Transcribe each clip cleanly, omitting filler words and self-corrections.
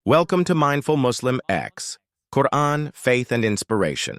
Welcome to Mindful Muslim X, Quran, Faith and Inspiration.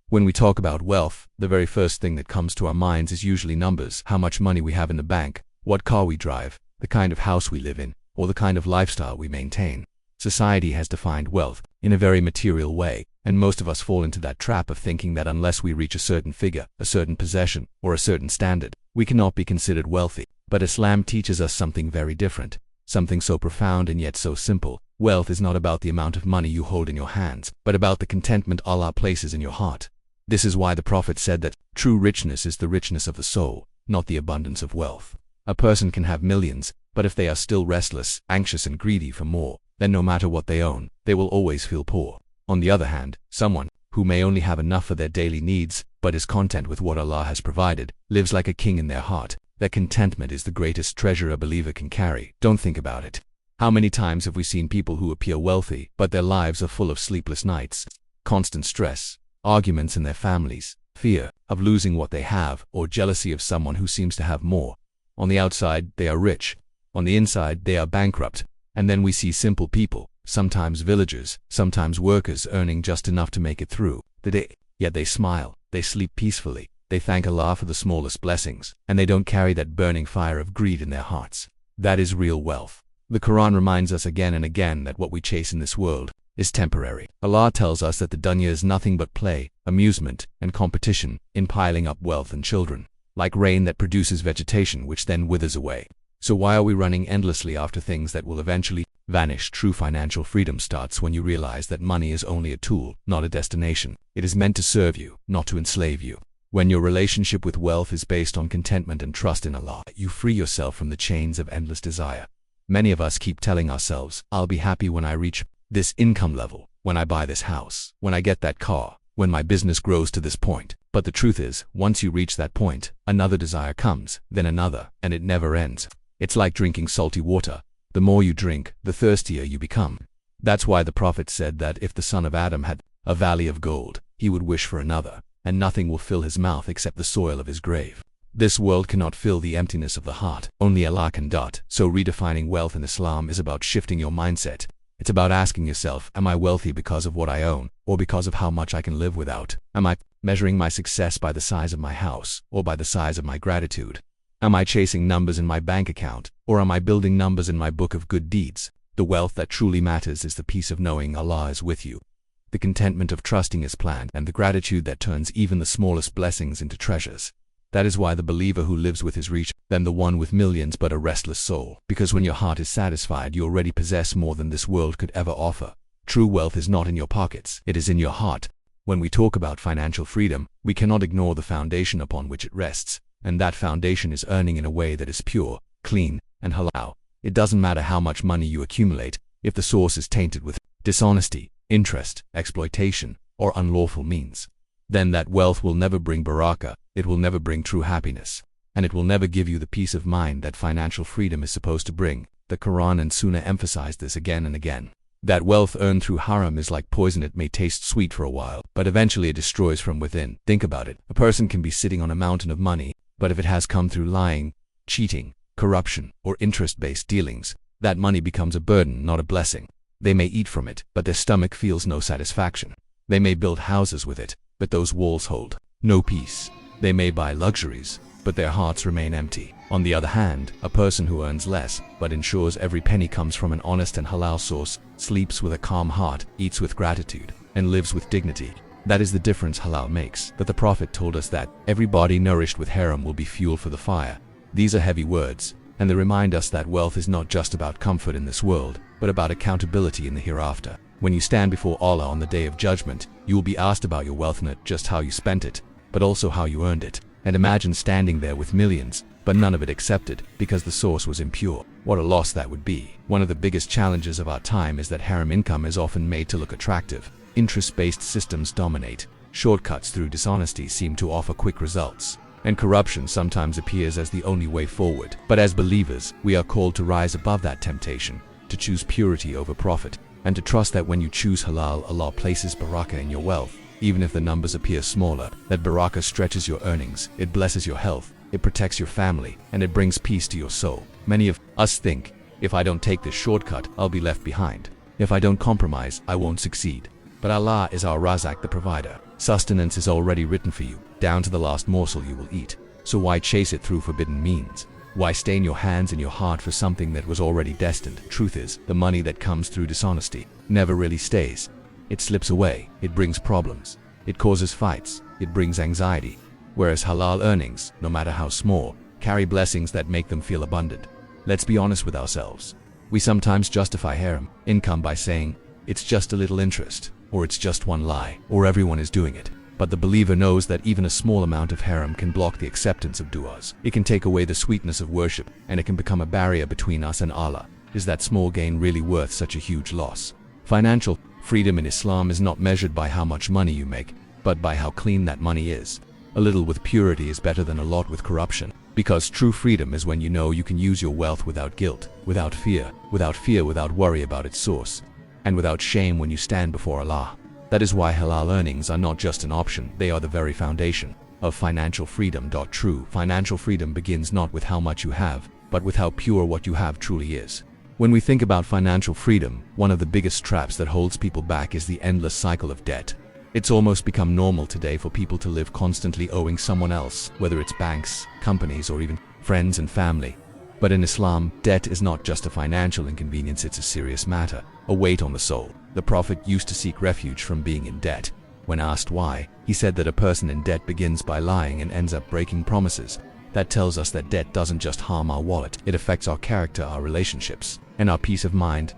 When we talk about wealth, the very first thing that comes to our minds is usually numbers, how much money we have in the bank, what car we drive, the kind of house we live in, or the kind of lifestyle we maintain. Society has defined wealth in a very material way, and most of us fall into that trap of thinking that unless we reach a certain figure, a certain possession, or a certain standard, we cannot be considered wealthy. But Islam teaches us something very different, something so profound and yet so simple. Wealth is not about the amount of money you hold in your hands, but about the contentment Allah places in your heart. This is why the Prophet said that true richness is the richness of the soul, not the abundance of wealth. A person can have millions, but if they are still restless, anxious and greedy for more, then no matter what they own, they will always feel poor. On the other hand, someone who may only have enough for their daily needs, but is content with what Allah has provided, lives like a king in their heart. Their contentment is the greatest treasure a believer can carry. Don't think about it. How many times have we seen people who appear wealthy, but their lives are full of sleepless nights, constant stress, arguments in their families, fear of losing what they have, or jealousy of someone who seems to have more. On the outside, they are rich. On the inside, they are bankrupt. And then we see simple people, sometimes villagers, sometimes workers earning just enough to make it through the day. Yet they smile, they sleep peacefully, they thank Allah for the smallest blessings, and they don't carry that burning fire of greed in their hearts. That is real wealth. The Quran reminds us again and again that what we chase in this world is temporary. Allah tells us that the dunya is nothing but play, amusement, and competition in piling up wealth and children, like rain that produces vegetation which then withers away. So why are we running endlessly after things that will eventually vanish? True financial freedom starts when you realize that money is only a tool, not a destination. It is meant to serve you, not to enslave you. When your relationship with wealth is based on contentment and trust in Allah, you free yourself from the chains of endless desire. Many of us keep telling ourselves, I'll be happy when I reach this income level, when I buy this house, when I get that car, when my business grows to this point. But the truth is, once you reach that point, another desire comes, then another, and it never ends. It's like drinking salty water. The more you drink, the thirstier you become. That's why the Prophet said that if the son of Adam had a valley of gold, he would wish for another, and nothing will fill his mouth except the soil of his grave. This world cannot fill the emptiness of the heart. Only Allah can. So redefining wealth in Islam is about shifting your mindset. It's about asking yourself, am I wealthy because of what I own, or because of how much I can live without? Am I measuring my success by the size of my house, or by the size of my gratitude? Am I chasing numbers in my bank account, or am I building numbers in my book of good deeds? The wealth that truly matters is the peace of knowing Allah is with you, the contentment of trusting His plan, and the gratitude that turns even the smallest blessings into treasures. That is why the believer who lives with his reach than the one with millions but a restless soul. Because when your heart is satisfied, you already possess more than this world could ever offer. True wealth is not in your pockets, it is in your heart. When we talk about financial freedom, we cannot ignore the foundation upon which it rests, and that foundation is earning in a way that is pure, clean, and halal. It doesn't matter how much money you accumulate, if the source is tainted with dishonesty, interest, exploitation, or unlawful means. Then that wealth will never bring barakah, it will never bring true happiness, and it will never give you the peace of mind that financial freedom is supposed to bring. The Quran and Sunnah emphasize this again and again. That wealth earned through haram is like poison. It may taste sweet for a while, but eventually it destroys from within. Think about it. A person can be sitting on a mountain of money, but if it has come through lying, cheating, corruption, or interest-based dealings, that money becomes a burden, not a blessing. They may eat from it, but their stomach feels no satisfaction. They may build houses with it, but those walls hold no peace. They may buy luxuries, but their hearts remain empty. On the other hand, a person who earns less, but ensures every penny comes from an honest and halal source, sleeps with a calm heart, eats with gratitude, and lives with dignity. That is the difference halal makes. That the Prophet told us that every body nourished with haram will be fuel for the fire. These are heavy words, and they remind us that wealth is not just about comfort in this world, but about accountability in the hereafter. When you stand before Allah on the Day of Judgment, you will be asked about your wealth, not just how you spent it, but also how you earned it. And imagine standing there with millions, but none of it accepted because the source was impure. What a loss that would be. One of the biggest challenges of our time is that haram income is often made to look attractive. Interest-based systems dominate. Shortcuts through dishonesty seem to offer quick results, and corruption sometimes appears as the only way forward. But as believers, we are called to rise above that temptation, to choose purity over profit, and to trust that when you choose halal, Allah places barakah in your wealth. Even if the numbers appear smaller, that barakah stretches your earnings, it blesses your health, it protects your family, and it brings peace to your soul. Many of us think, if I don't take this shortcut, I'll be left behind. If I don't compromise, I won't succeed. But Allah is our Razak, the provider. Sustenance is already written for you, down to the last morsel you will eat. So why chase it through forbidden means? Why stain your hands and your heart for something that was already destined? Truth is, the money that comes through dishonesty never really stays. It slips away, it brings problems, it causes fights, it brings anxiety. Whereas halal earnings, no matter how small, carry blessings that make them feel abundant. Let's be honest with ourselves. We sometimes justify haram income by saying, it's just a little interest, or it's just one lie, or everyone is doing it. But the believer knows that even a small amount of haram can block the acceptance of du'as. It can take away the sweetness of worship, and it can become a barrier between us and Allah. Is that small gain really worth such a huge loss? Financial freedom in Islam is not measured by how much money you make, but by how clean that money is. A little with purity is better than a lot with corruption. Because true freedom is when you know you can use your wealth without guilt, without fear, without worry about its source, and without shame when you stand before Allah. That is why halal earnings are not just an option, they are the very foundation of financial freedom. True financial freedom begins not with how much you have, but with how pure what you have truly is. When we think about financial freedom, one of the biggest traps that holds people back is the endless cycle of debt. It's almost become normal today for people to live constantly owing someone else, whether it's banks, companies, or even friends and family. But in Islam, debt is not just a financial inconvenience, it's a serious matter, a weight on the soul. The Prophet used to seek refuge from being in debt. When asked why, he said that a person in debt begins by lying and ends up breaking promises. That tells us that debt doesn't just harm our wallet, it affects our character, our relationships, and our peace of mind.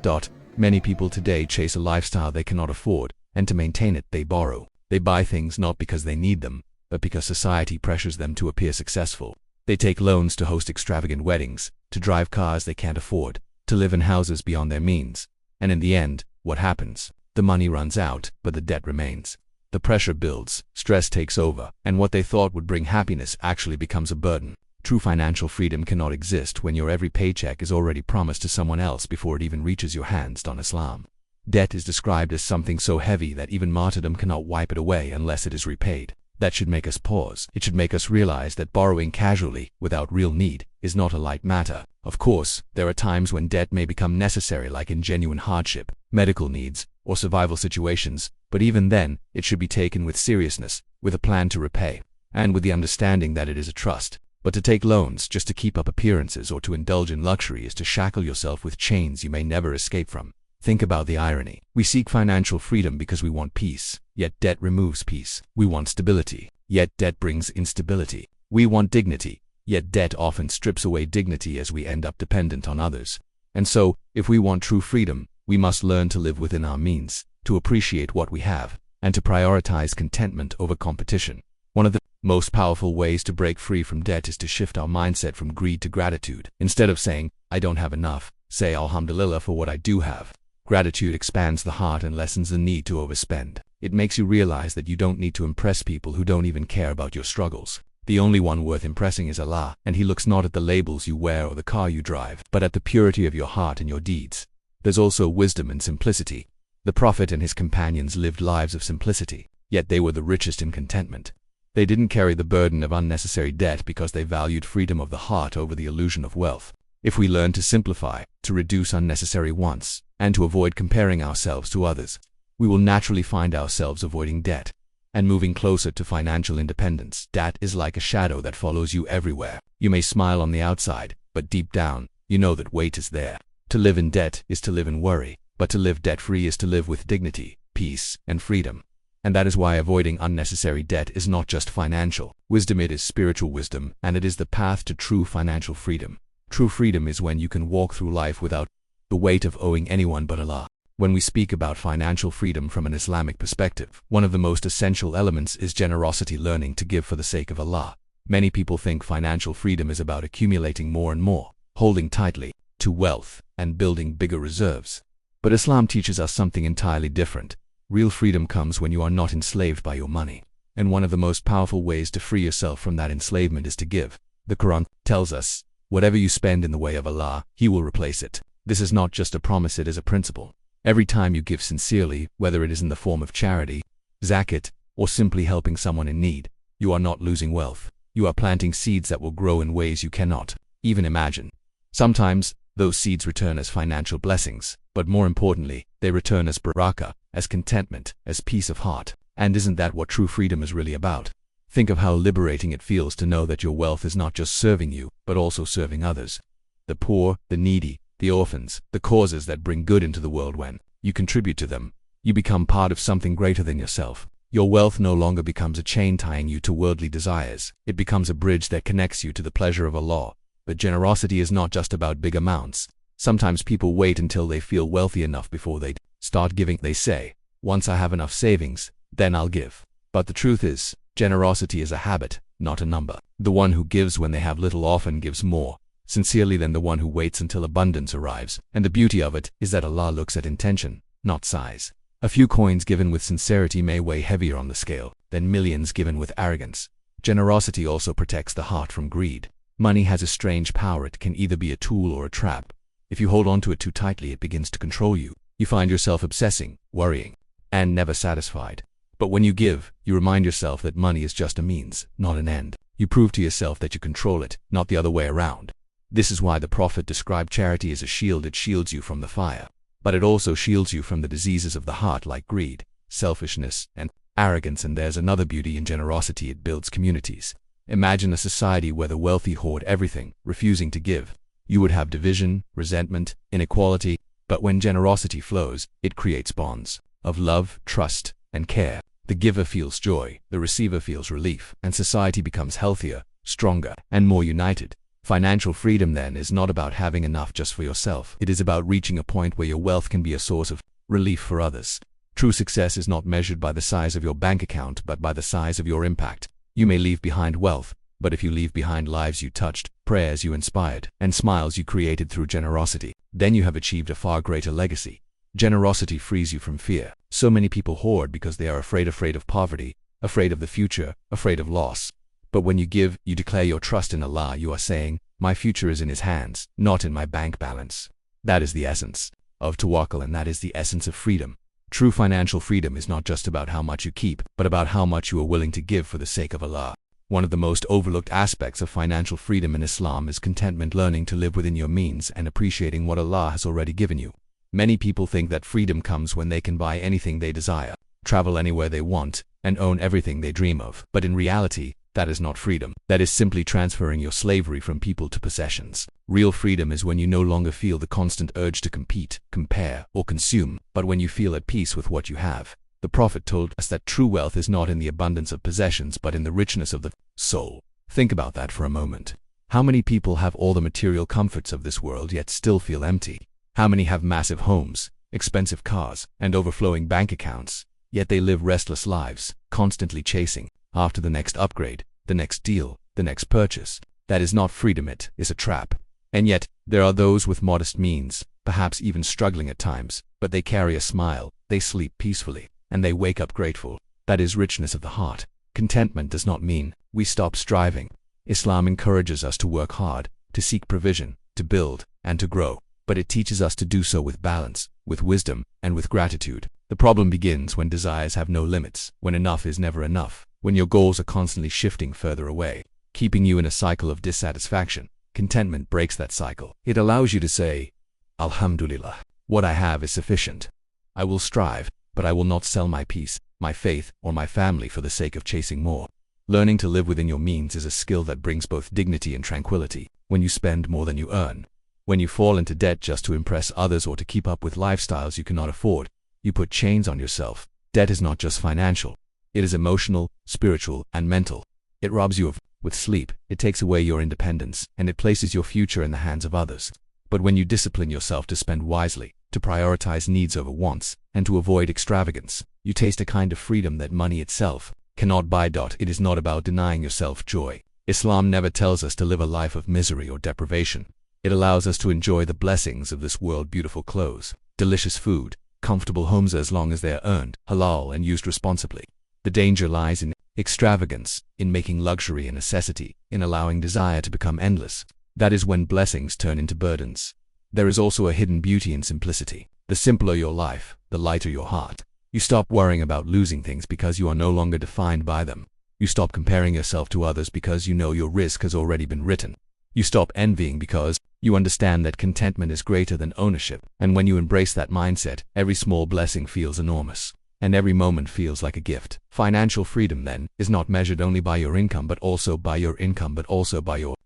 Many people today chase a lifestyle they cannot afford, and to maintain it, they borrow. They buy things not because they need them, but because society pressures them to appear successful. They take loans to host extravagant weddings, to drive cars they can't afford, to live in houses beyond their means. And in the end, what happens? The money runs out, but the debt remains. The pressure builds, stress takes over, and what they thought would bring happiness actually becomes a burden. True financial freedom cannot exist when your every paycheck is already promised to someone else before it even reaches your hands. Islam. Debt is described as something so heavy that even martyrdom cannot wipe it away unless it is repaid. That should make us pause. It should make us realize that borrowing casually, without real need, is not a light matter. Of course, there are times when debt may become necessary, like in genuine hardship, medical needs, or survival situations, but even then, it should be taken with seriousness, with a plan to repay, and with the understanding that it is a trust. But to take loans just to keep up appearances or to indulge in luxury is to shackle yourself with chains you may never escape from. Think about the irony. We seek financial freedom because we want peace, yet debt removes peace. We want stability, yet debt brings instability. We want dignity, yet debt often strips away dignity as we end up dependent on others. And so, if we want true freedom, we must learn to live within our means, to appreciate what we have, and to prioritize contentment over competition. One of the most powerful ways to break free from debt is to shift our mindset from greed to gratitude. Instead of saying, I don't have enough, say Alhamdulillah for what I do have. Gratitude expands the heart and lessens the need to overspend. It makes you realize that you don't need to impress people who don't even care about your struggles. The only one worth impressing is Allah, and He looks not at the labels you wear or the car you drive, but at the purity of your heart and your deeds. There's also wisdom in simplicity. The Prophet and his companions lived lives of simplicity, yet they were the richest in contentment. They didn't carry the burden of unnecessary debt because they valued freedom of the heart over the illusion of wealth. If we learn to simplify, to reduce unnecessary wants, and to avoid comparing ourselves to others, we will naturally find ourselves avoiding debt and moving closer to financial independence. Debt is like a shadow that follows you everywhere. You may smile on the outside, but deep down, you know that weight is there. To live in debt is to live in worry, but to live debt-free is to live with dignity, peace, and freedom. And that is why avoiding unnecessary debt is not just financial wisdom, it is spiritual wisdom, and it is the path to true financial freedom. True freedom is when you can walk through life without the weight of owing anyone but Allah. When we speak about financial freedom from an Islamic perspective, one of the most essential elements is generosity, learning to give for the sake of Allah. Many people think financial freedom is about accumulating more and more, holding tightly to wealth, and building bigger reserves. But Islam teaches us something entirely different. Real freedom comes when you are not enslaved by your money. And one of the most powerful ways to free yourself from that enslavement is to give. The Quran tells us, whatever you spend in the way of Allah, He will replace it. This is not just a promise, it is a principle. Every time you give sincerely, whether it is in the form of charity, zakat, or simply helping someone in need, you are not losing wealth. You are planting seeds that will grow in ways you cannot even imagine. Sometimes, those seeds return as financial blessings, but more importantly, they return as barakah, as contentment, as peace of heart. And isn't that what true freedom is really about? Think of how liberating it feels to know that your wealth is not just serving you, but also serving others. The poor, the needy, the orphans, the causes that bring good into the world. When you contribute to them, you become part of something greater than yourself. Your wealth no longer becomes a chain tying you to worldly desires. It becomes a bridge that connects you to the pleasure of Allah. But generosity is not just about big amounts. Sometimes people wait until they feel wealthy enough before they start giving. They say, once I have enough savings, then I'll give. But the truth is, generosity is a habit, not a number. The one who gives when they have little often gives more sincerely than the one who waits until abundance arrives. And the beauty of it is that Allah looks at intention, not size. A few coins given with sincerity may weigh heavier on the scale than millions given with arrogance. Generosity also protects the heart from greed. Money has a strange power. It can either be a tool or a trap. If you hold on to it too tightly, it begins to control you. You find yourself obsessing, worrying, and never satisfied. But when you give, you remind yourself that money is just a means, not an end. You prove to yourself that you control it, not the other way around. This is why the Prophet described charity as a shield. It shields you from the fire, but it also shields you from the diseases of the heart like greed, selfishness, and arrogance. And there's another beauty in generosity. It builds communities. Imagine a society where the wealthy hoard everything, refusing to give. You would have division, resentment, inequality. But when generosity flows, it creates bonds of love, trust, and care. The giver feels joy, the receiver feels relief, and society becomes healthier, stronger, and more united. Financial freedom then is not about having enough just for yourself. It is about reaching a point where your wealth can be a source of relief for others. True success is not measured by the size of your bank account, but by the size of your impact. You may leave behind wealth, but if you leave behind lives you touched, prayers you inspired, and smiles you created through generosity, then you have achieved a far greater legacy. Generosity frees you from fear. So many people hoard because they are afraid of poverty, afraid of the future, afraid of loss. But when you give, you declare your trust in Allah. You are saying, my future is in His hands, not in my bank balance. That is the essence of tawakkul, and that is the essence of freedom. True financial freedom is not just about how much you keep, but about how much you are willing to give for the sake of Allah. One of the most overlooked aspects of financial freedom in Islam is contentment, learning to live within your means and appreciating what Allah has already given you. Many people think that freedom comes when they can buy anything they desire, travel anywhere they want, and own everything they dream of. But in reality, that is not freedom. That is simply transferring your slavery from people to possessions. Real freedom is when you no longer feel the constant urge to compete, compare, or consume, but when you feel at peace with what you have. The Prophet told us that true wealth is not in the abundance of possessions, but in the richness of the soul. Think about that for a moment. How many people have all the material comforts of this world yet still feel empty? How many have massive homes, expensive cars, and overflowing bank accounts, yet they live restless lives, constantly chasing after the next upgrade, the next deal, the next purchase? That is not freedom, it is a trap. And yet, there are those with modest means, perhaps even struggling at times, but they carry a smile, they sleep peacefully, and they wake up grateful. That is richness of the heart. Contentment does not mean we stop striving. Islam encourages us to work hard, to seek provision, to build, and to grow. But it teaches us to do so with balance, with wisdom, and with gratitude. The problem begins when desires have no limits, when enough is never enough, when your goals are constantly shifting further away, keeping you in a cycle of dissatisfaction. Contentment breaks that cycle. It allows you to say, Alhamdulillah, what I have is sufficient. I will strive, but I will not sell my peace, my faith, or my family for the sake of chasing more. Learning to live within your means is a skill that brings both dignity and tranquility. When you spend more than you earn, when you fall into debt just to impress others or to keep up with lifestyles you cannot afford, you put chains on yourself. Debt is not just financial. It is emotional, spiritual, and mental. It robs you of with sleep, it takes away your independence, and it places your future in the hands of others. But when you discipline yourself to spend wisely, to prioritize needs over wants, and to avoid extravagance, you taste a kind of freedom that money itself cannot buy. It is not about denying yourself joy. Islam never tells us to live a life of misery or deprivation. It allows us to enjoy the blessings of this world: beautiful clothes, delicious food, comfortable homes as long as they are earned, halal, and used responsibly. The danger lies in extravagance, in making luxury a necessity, in allowing desire to become endless. That is when blessings turn into burdens. There is also a hidden beauty in simplicity. The simpler your life, the lighter your heart. You stop worrying about losing things because you are no longer defined by them. You stop comparing yourself to others because you know your risk has already been written. You stop envying because you understand that contentment is greater than ownership. And when you embrace that mindset, every small blessing feels enormous, and every moment feels like a gift. Financial freedom, then, is not measured only by your income, but also by your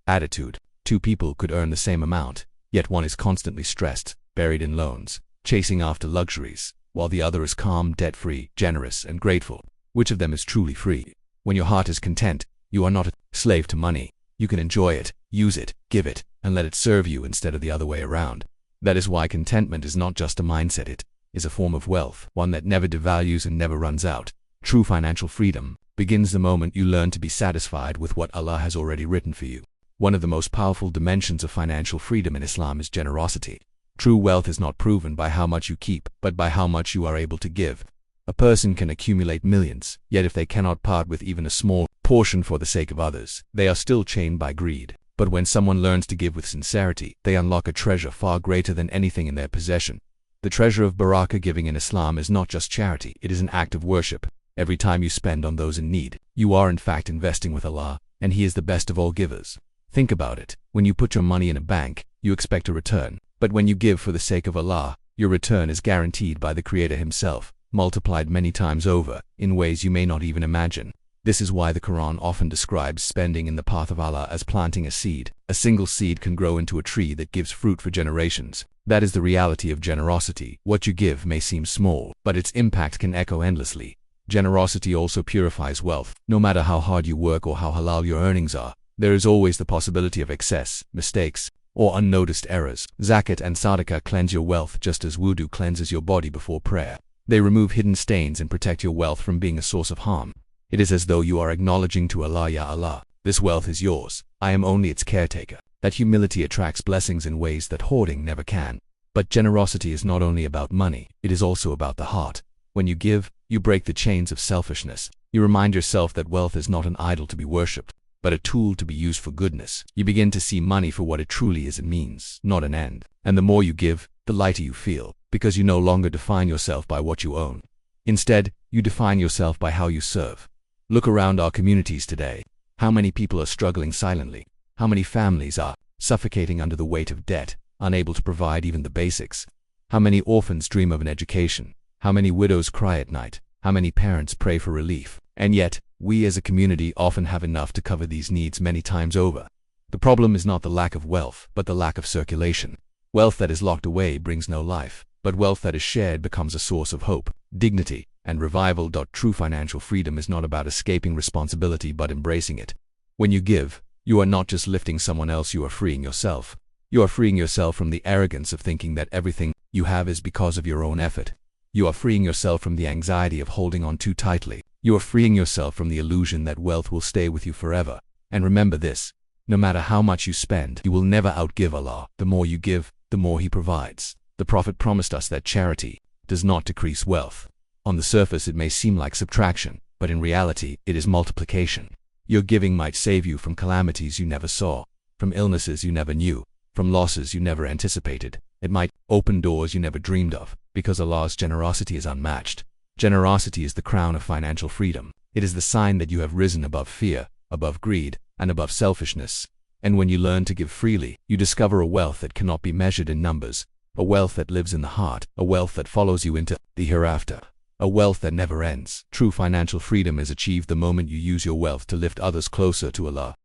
attitude. Two people could earn the same amount, yet one is constantly stressed, buried in loans, chasing after luxuries, while the other is calm, debt-free, generous, and grateful. Which of them is truly free? When your heart is content, you are not a slave to money. You can enjoy it, use it, give it, and let it serve you instead of the other way around. That is why contentment is not just a mindset, it is a form of wealth, one that never devalues and never runs out. True financial freedom begins the moment you learn to be satisfied with what Allah has already written for you. One of the most powerful dimensions of financial freedom in Islam is generosity. True wealth is not proven by how much you keep, but by how much you are able to give. A person can accumulate millions, yet if they cannot part with even a small portion for the sake of others, they are still chained by greed. But when someone learns to give with sincerity, they unlock a treasure far greater than anything in their possession. The treasure of Barakah giving in Islam is not just charity, it is an act of worship. Every time you spend on those in need, you are in fact investing with Allah, and He is the best of all givers. Think about it. When you put your money in a bank, you expect a return. But when you give for the sake of Allah, your return is guaranteed by the Creator Himself, multiplied many times over, in ways you may not even imagine. This is why the Quran often describes spending in the path of Allah as planting a seed. A single seed can grow into a tree that gives fruit for generations. That is the reality of generosity. What you give may seem small, but its impact can echo endlessly. Generosity also purifies wealth. No matter how hard you work or how halal your earnings are, there is always the possibility of excess, mistakes, or unnoticed errors. Zakat and sadaqah cleanse your wealth just as wudu cleanses your body before prayer. They remove hidden stains and protect your wealth from being a source of harm. It is as though you are acknowledging to Allah, Ya Allah, this wealth is yours, I am only its caretaker. That humility attracts blessings in ways that hoarding never can. But generosity is not only about money, it is also about the heart. When you give, you break the chains of selfishness. You remind yourself that wealth is not an idol to be worshipped, but a tool to be used for goodness. You begin to see money for what it truly is, a means, not an end. And the more you give, the lighter you feel, because you no longer define yourself by what you own. Instead, you define yourself by how you serve. Look around our communities today. How many people are struggling silently? How many families are suffocating under the weight of debt, unable to provide even the basics? How many orphans dream of an education? How many widows cry at night? How many parents pray for relief? And yet, we as a community often have enough to cover these needs many times over. The problem is not the lack of wealth, but the lack of circulation. Wealth that is locked away brings no life, but wealth that is shared becomes a source of hope, dignity, and revival. True financial freedom is not about escaping responsibility but embracing it. When you give, you are not just lifting someone else, you are freeing yourself. You are freeing yourself from the arrogance of thinking that everything you have is because of your own effort. You are freeing yourself from the anxiety of holding on too tightly. You are freeing yourself from the illusion that wealth will stay with you forever. And remember this, no matter how much you spend, you will never outgive Allah. The more you give, the more He provides. The Prophet promised us that charity does not decrease wealth. On the surface it may seem like subtraction, but in reality it is multiplication. Your giving might save you from calamities you never saw, from illnesses you never knew, from losses you never anticipated. It might open doors you never dreamed of, because Allah's generosity is unmatched. Generosity is the crown of financial freedom. It is the sign that you have risen above fear, above greed, and above selfishness. And when you learn to give freely, you discover a wealth that cannot be measured in numbers, a wealth that lives in the heart, a wealth that follows you into the hereafter, a wealth that never ends. True financial freedom is achieved the moment you use your wealth to lift others closer to Allah.